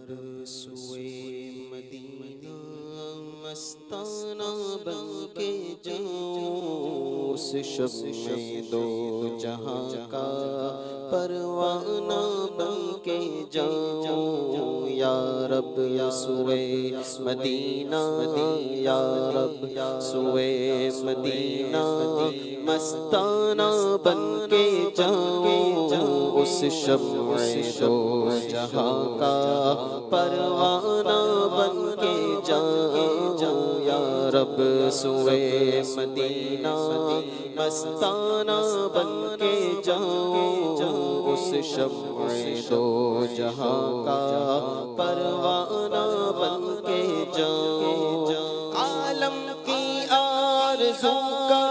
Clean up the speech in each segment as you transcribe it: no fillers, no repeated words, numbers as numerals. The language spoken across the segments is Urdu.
رب سوئے مدینہ مستانہ بن کے جاؤں، اس شب میں دو جہاں کا پروانہ بن کے جاؤں۔ یا رب سوئے مدینہ، یا رب سوئے مدینہ مستانہ بن کے جاؤں، اس شب میں دو جہاں کا پروانہ بن کے جاؤں۔ یا رب سوئے مدینہ مستانہ بن کے جاؤں، اس شب میں دو جہاں کا پروانہ بن کے جاؤں۔ عالم کی آرزو کا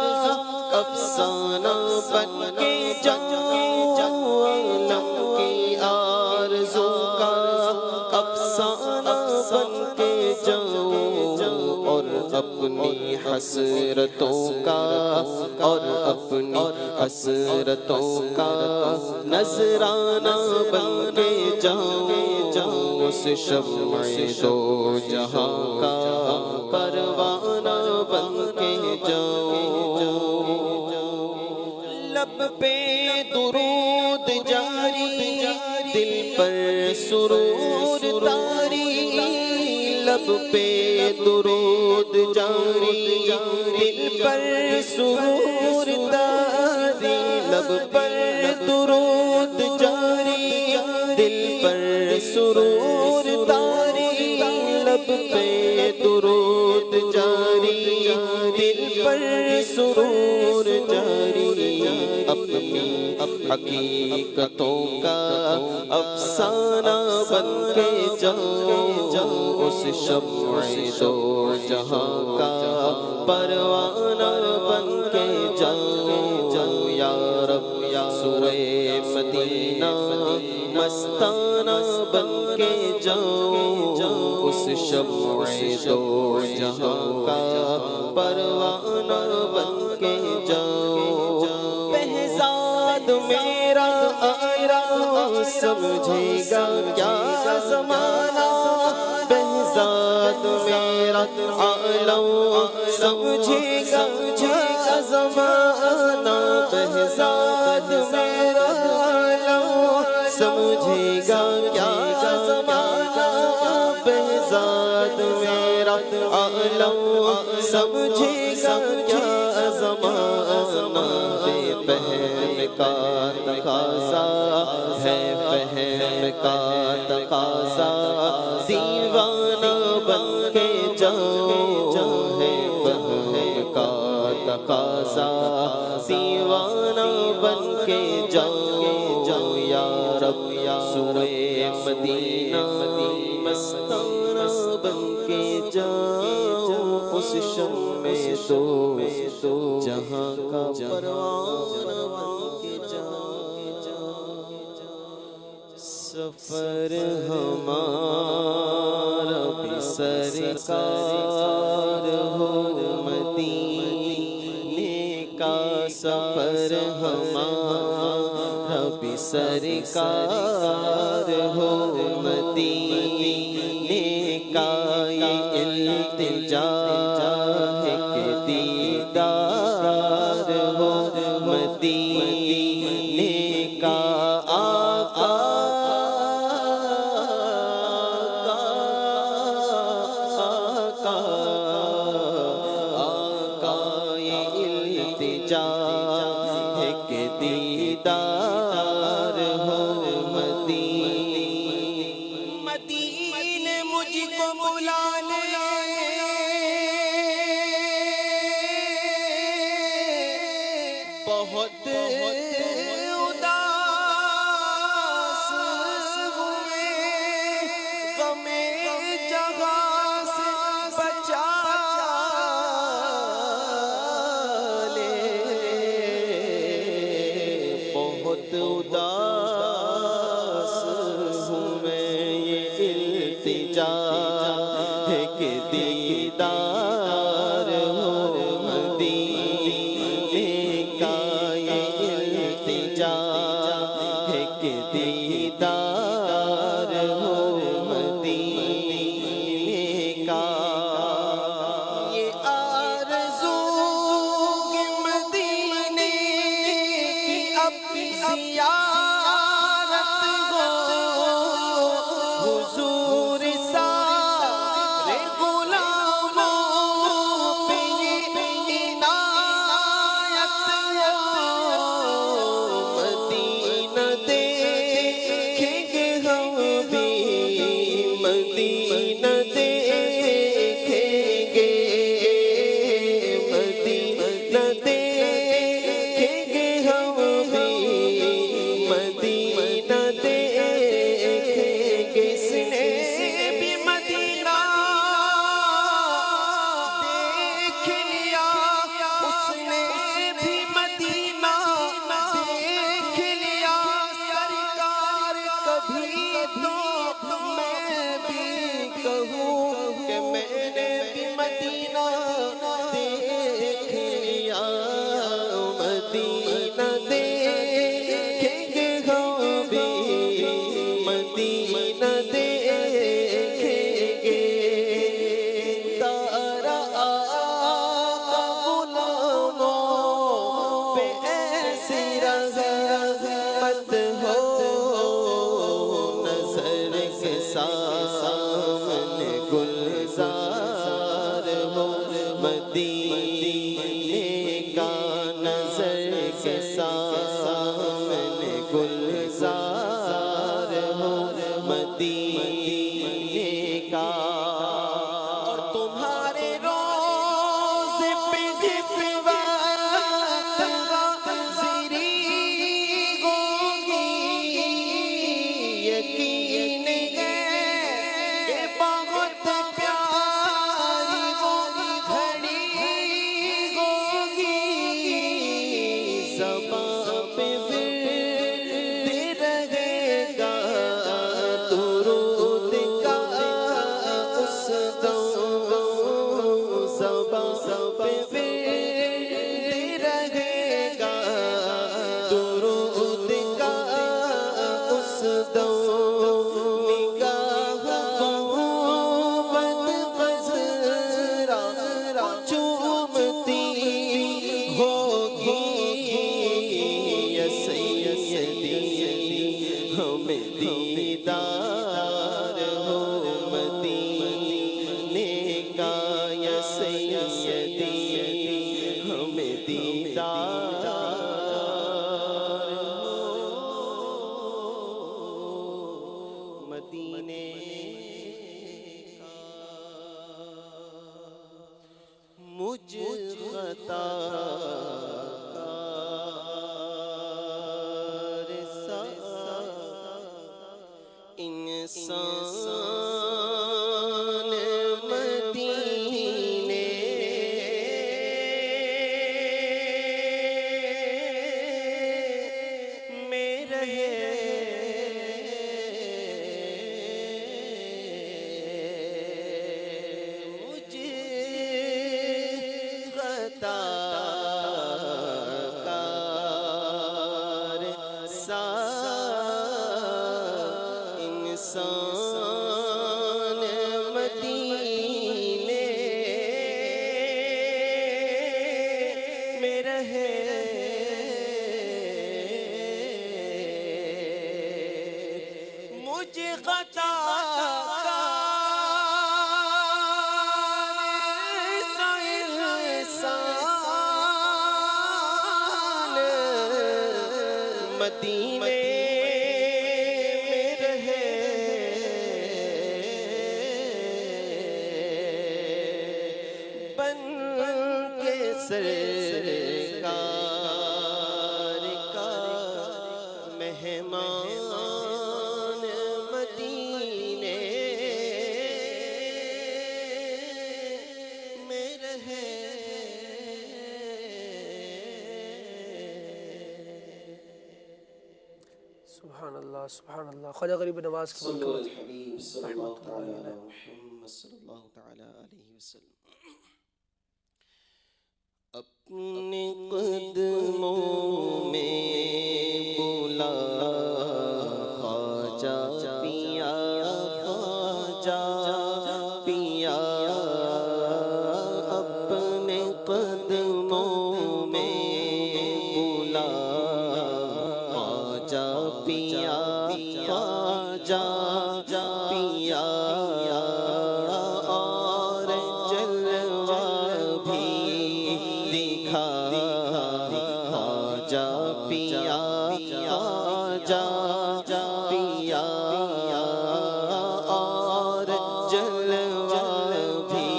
افسانہ بن کے جاؤں، عالم کی آرزو کا افسانہ بن کے جاؤں، اور اپنی حسرتوں کا، اور اپنی حسرتوں کا نذرانہ بن کے جاؤں، اس شب میں دو جہاں کا پروانہ بن کے جاؤں۔ لب پہ درود جاری، دل پر سرور طاری، لب پہ درود جاری، دل پر سرور طاری، لب پر درود جاری، دل پر سرور طاری، لب پہ درود جاری، دل پر سرور جاری، اپنی حقیقتوں کا افسانہ بن کے جاؤں، اس شب میں دو جہاں کا پروانہ بن کے جاؤں۔ یا رب سوئے مدینہ مستانہ بن کے جاؤں، اس شب میں دو جہاں کا پروانہ بن کے جاؤں۔ بہزاد میرا آیا سمجھے گا کیا زمانہ، بہزاد میرا آیا سمجھے گا کیا زمانہ، بہزاد میرا آیا سمجھے گا کیا زمانہ، بہزاد میرا آیا سمجھے گا کیا زمانہ۔ فہم کا تقاضا ہے، فہم کا تقاضا دیوانہ بن کے جاؤں، ہے فہم کا تقاضا دیوانہ بن کے جاؤں۔ یا رب سوئے مدینہ مستانہ بن کے جاؤں، اس شب میں دو جہاں کا پروانہ بن کے جاؤں۔ سفر ہمارا بھی سرکار ہو مدینے کا، سفر ہمارا بھی سرکار ہو مدینے کا، یہ التجا ہے کہ دیدار ہو مدینے کا، آقا آقا یہ التجا ہے کہ دیدار ہو مدینے، مدینے مجھ کو بلا لے، بہت اداس ہوئے، غم جہاں سے بچا لے، بہت اداس ہوں میں، یہ التجا ہے کہ دیدار ہو مدینے کا، یہ التجا ہے کہ دیدار ہو مدینے مدینہ دیکھیں گے تارا آقا غلاموں پہ ایسی رحمت ہو نظر کے سامنے گلزار ہو مدینے کا نظر کے سامنے گلزار ہو مدینے کا اور تمہارے روزے پہ جس وقت حاضری ہوگی یقین ہے کہ بہت پیاری وہ گھڑی ہوگی زباں پہ ورد رہے گا درود کا اس دم زباں پہ ورد رہے گا درود کا اس دم نگاہ محبت بزرا چومتی ہوگی یا سیدی ہمیں دیدار ہو مدینے کا یا سیدی ہمیں دیدار ہو مدینے کا مجھ خطا کار سا انسان مدینے میں رہے مجھے خطا کار سا انسان مدینے میں رہے مجھے خطا مدینے میں رہے بن کے سرکار کا مہمان مدینے میں رہے سبحان اللہ سبحان اللہ خواجہ غریب نواز کی صلی اللہ الحبیب صلی اللہ تعالی علی محمد صلی اللہ تعالی علیہ وسلم اپنے قدموں میں بولا خواجہ پیا خواجہ پیا اپنے قدموں میں بولا خواجہ پیا خواجہ پیا اور جلوہ بھی دکھا خواجہ پیا خواجہ پیا اور جلوہ بھی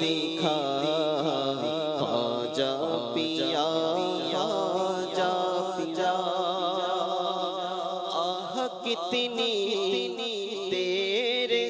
دکھا خواجہ پیا خواجہ پیا آہ کتنی تیرے